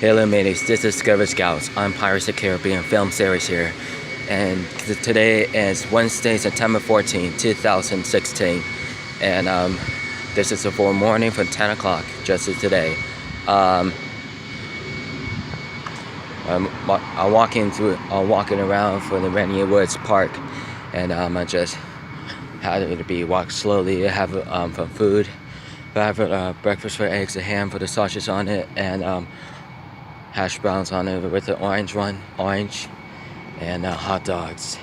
Hello mateys, this is Discover Scouts on Pirates of the Caribbean film series here, and today is Wednesday, September 14, 2016, and this is for morning from 10 o'clock, just as today. I'm walking around for the Rainier Woods Park, and I just had to walk slowly. I have some food. I have breakfast for eggs and ham for the sausages on it, and hash browns on it with the orange, and hot dogs.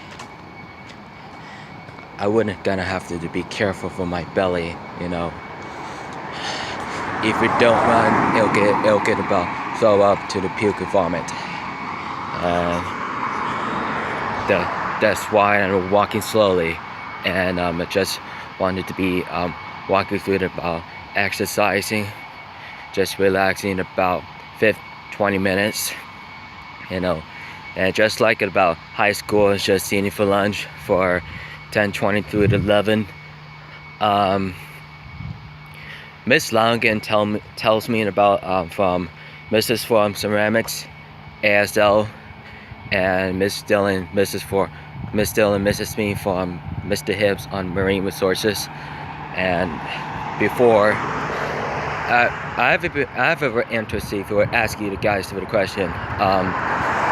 I wouldn't gonna have to be careful for my belly, you know. If you don't run, it'll get about throw up to the puke and vomit. And that's why I'm walking slowly, and I just wanted to be walking through about exercising, just relaxing about 20 minutes, you know. And just like about high school, it's just eating for lunch for 10:20 through 11. Miss Langen tells me about from Mrs. from Ceramics, ASL, and Miss Dillon, Mrs. Me from Mr. Hibbs on Marine Resources. And before, I have an interest to ask you guys for the question.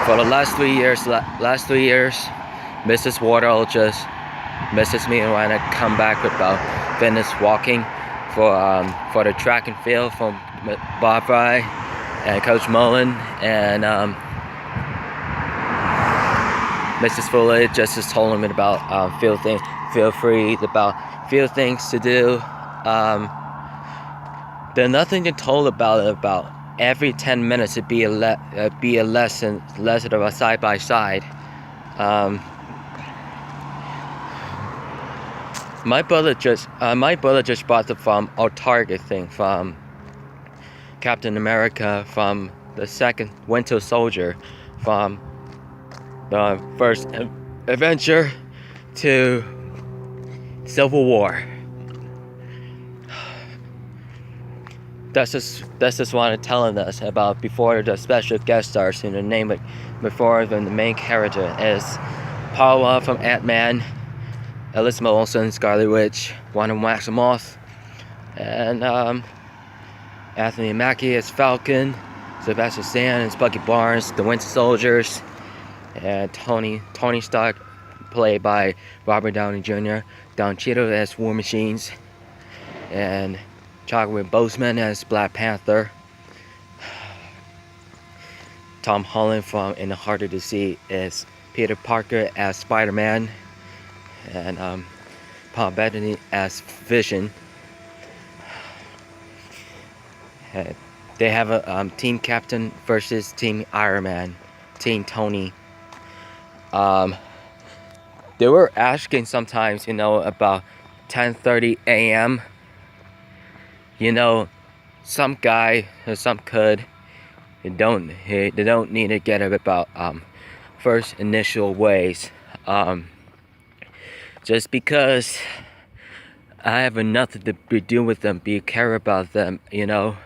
For the last 3 years, Mrs. Wardle just messaged me and wanted to come back about fitness walking for the track and field from Bob Fry and Coach Mullen, and Mrs. Fuller just told me about field things to do. There's nothing to told about every 10 minutes to be a lesson of a side by side. My brother just bought it from a Target thing from Captain America, from the second Winter Soldier, from the first adventure to Civil War. That's just what I'm telling us about before the special guest stars in the name before the main character is Paula from Ant-Man, Elizabeth Olsen, Scarlet Witch, Wanda Maximoff, and Anthony Mackie as Falcon, Sebastian Stan as Bucky Barnes, the Winter Soldiers, and Tony Stark, played by Robert Downey Jr., Don Cheadle as War Machines, and Chadwick Boseman as Black Panther, Tom Holland from In the Heart of the Sea as Peter Parker as Spider-Man, and Paul Bettany as Vision. They have a Team Captain versus Team Iron Man, Team Tony. They were asking sometimes, you know, about 10:30 a.m. You know, some guy or some kid, they don't need to get up about first initial ways. Just because I have nothing to be doing with them, care about them, you know.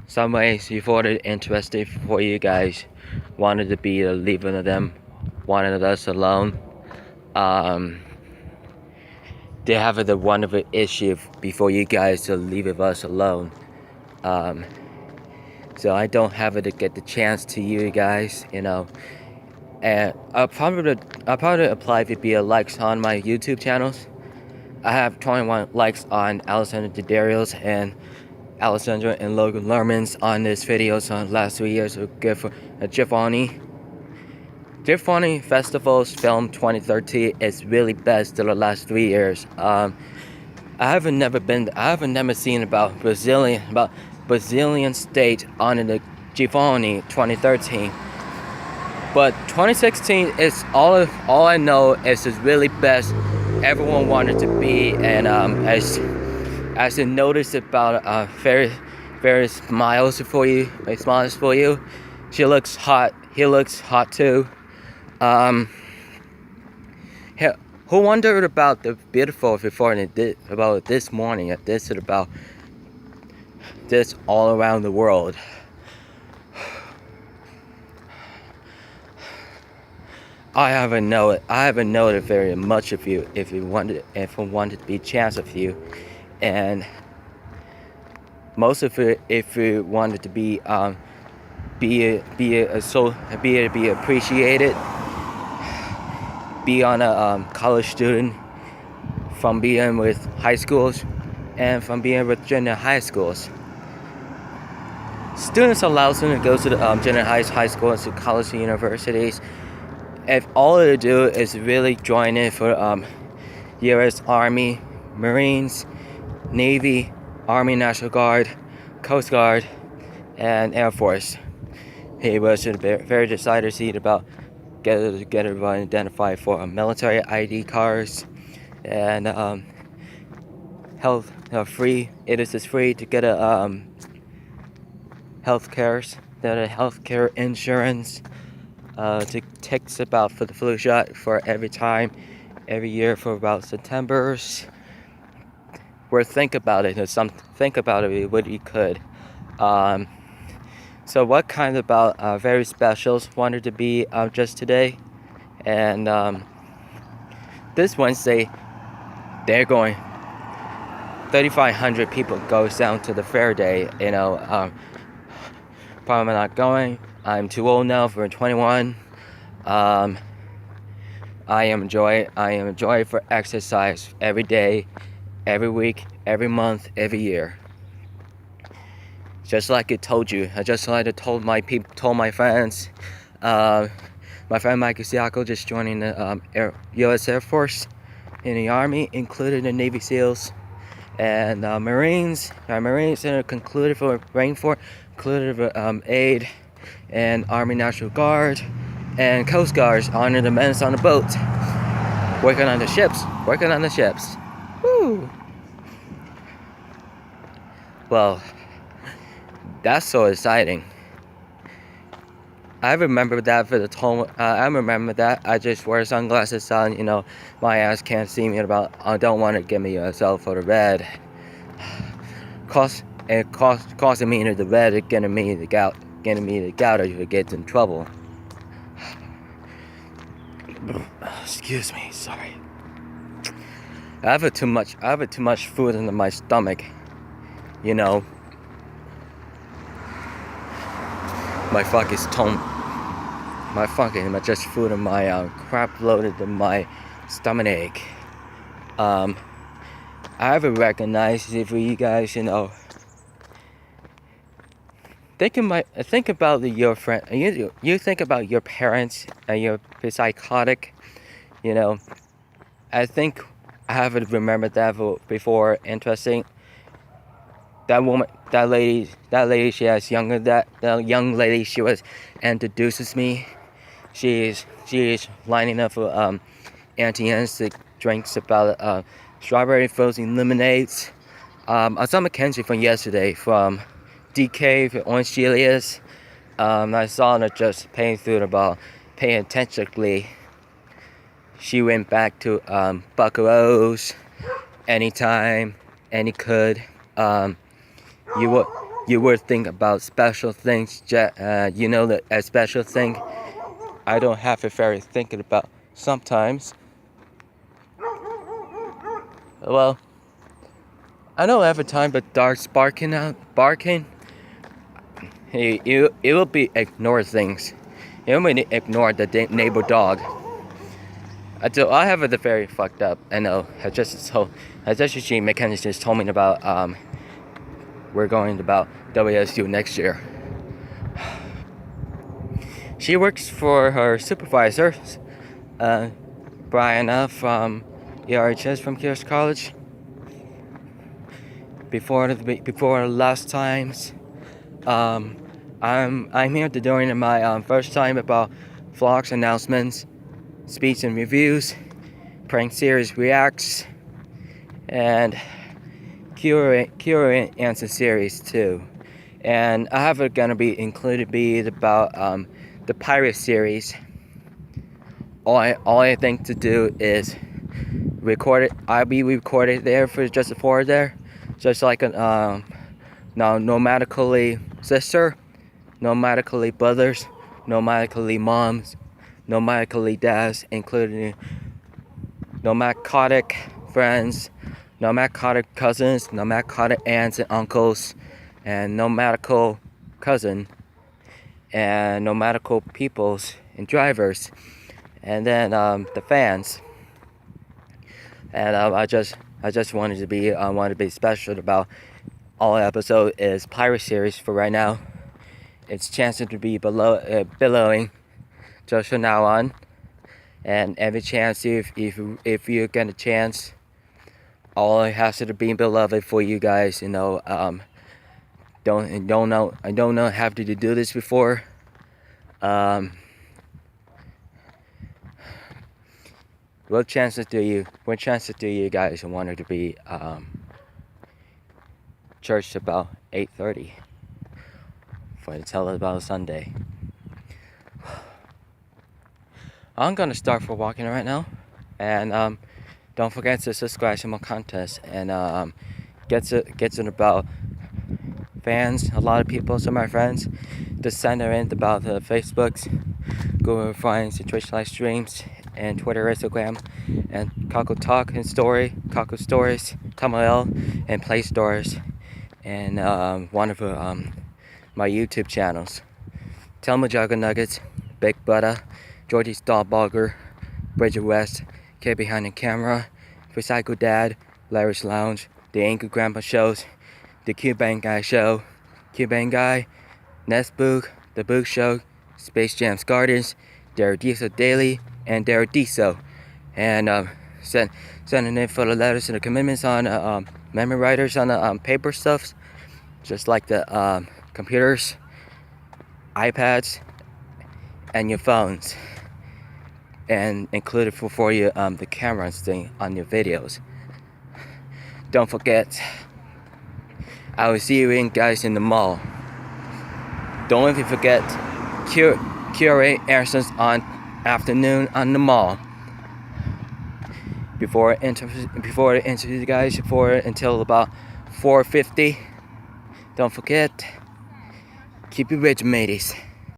Some ways before they're interested for you guys, wanted to be leaving them, wanted us alone. They have the wonderful issue before you guys to leave us alone. So I don't have to get the chance to you guys, you know. And I'll probably apply to be likes on my YouTube channels. I have 21 likes on Alessandra Daddario's and Alessandra and Logan Lerman's on this videos on last 3 years. So good for Giovanni. Giovanni Festival's film 2013 is really best in the last 3 years. I haven't never seen about Brazilian state on the Giovanni 2013. But 2016 is all I know is really best. Everyone wanted to be, and as I noticed about very smiles for you. She looks hot. He looks hot too. Who wondered about the beautiful before and did about this morning at this at about this all around the world. I haven't noted very much of you if it wanted to be a chance of you, and most of it if you wanted to be appreciated, be on a college student, from being with high schools and from being with junior high schools. Students allow students to go to the junior high schools, to college and universities. If all they do is really join in for U.S. Army, Marines, Navy, Army National Guard, Coast Guard, and Air Force. He was very decided to see about get everybody identified for military ID cards and health free. It is free to get a healthcare insurance. To takes about for the flu shot for every year for about September's. Think about it what you could. So what kind about very specials wanted to be just today, and this Wednesday they're going. 3,500 people goes down to the fair day. Probably not going. I'm too old now for 21. I am enjoy for exercise every day, every week, every month, every year. Just like I told you, just like I told my friends. My friend Mike Siako just joining the U.S. Air Force, in the Army, included the Navy SEALs, and Marines. Our Marines are concluded for Rainforest, included for aid, and Army National Guard, and Coast Guards honor the men on the boat, working on the ships. Woo! Well, that's so exciting. I remember that I remember that. I just wear sunglasses on, my ass can't see me about. I don't want to get me myself for the red. Costing me into the red, getting me the gout, or you get in trouble. Excuse me, sorry. I have too much food in my stomach. Just food in my crap loaded in my stomach. I haven't recognized it for you guys, Think about your friend. You think about your parents and you're psychotic. I think I haven't remembered that before. Interesting. That lady. She has younger. The young lady. She introduces me. She is lining up for anti-anesthetic drinks about strawberry frozen lemonades. I saw Mackenzie from yesterday from DK for Orange Julius. I saw her just paying attentionally. She went back to Buckaroos anytime, any could. You would think about special things. That a special thing I don't have to very thinking about sometimes. Well, I don't have a time, but dogs barking. It will be ignore things. You will ignore the neighbor dog. I have it very fucked up. I know. Mackenzie just told me about we're going about WSU next year. She works for her supervisor, Brianna from ERHS from Pierce College. Before the last times, I'm here to during my first time about vlogs, announcements, speech and reviews, prank series reacts, and Q&A answer series too. And I have it gonna be included about the pirate series. All I think to do is record it. I'll be recorded there for just a 4 there, just like an nomadically sister, nomadically brothers, nomadically moms, nomadically dads, including nomadic friends, nomadic cousins, nomadic aunts and uncles, and nomadical cousin, and nomadical peoples and drivers, and then the fans. And I just wanted to be special about all episode is pirate series for right now. It's chancing to be billowing just from now on, and every chance if you get a chance, all it has to be beloved for you guys. You know, I don't know how to do this before. What chances do you guys wanted to be church about 8:30 for the Tell About Sunday? I'm gonna start for walking right now, and don't forget to subscribe to my contest, and get to about fans. A lot of people, some of my friends, just send their in about the Facebooks, Google Finds, and Twitch live streams, and Twitter, Instagram, and Kako Talk and Kako Stories, Tamil, and Play Stores, and one of my YouTube channels. Telma Jugger Nuggets, Big Butter, Georgie's Dog Burger, Bridget West, Kid Behind the Camera, Recycle Dad, Larry's Lounge, The Angry Grandpa Shows, The Cuban Guy Show, Cuban Guy, Nest Book, The Book Show, Space Jam's Gardens, Derrodiso Daily, and Derrodiso. And sending in for the letters and the commitments on memory writers on the paper stuff, just like the computers, iPads, and your phones, and included for you the cameras thing on your videos. Don't forget, I will see you guys in the mall. Don't even forget Curate Anderson's on afternoon on the mall. Before I interview you guys until about 4:50. Don't forget, keep it rich, mateys.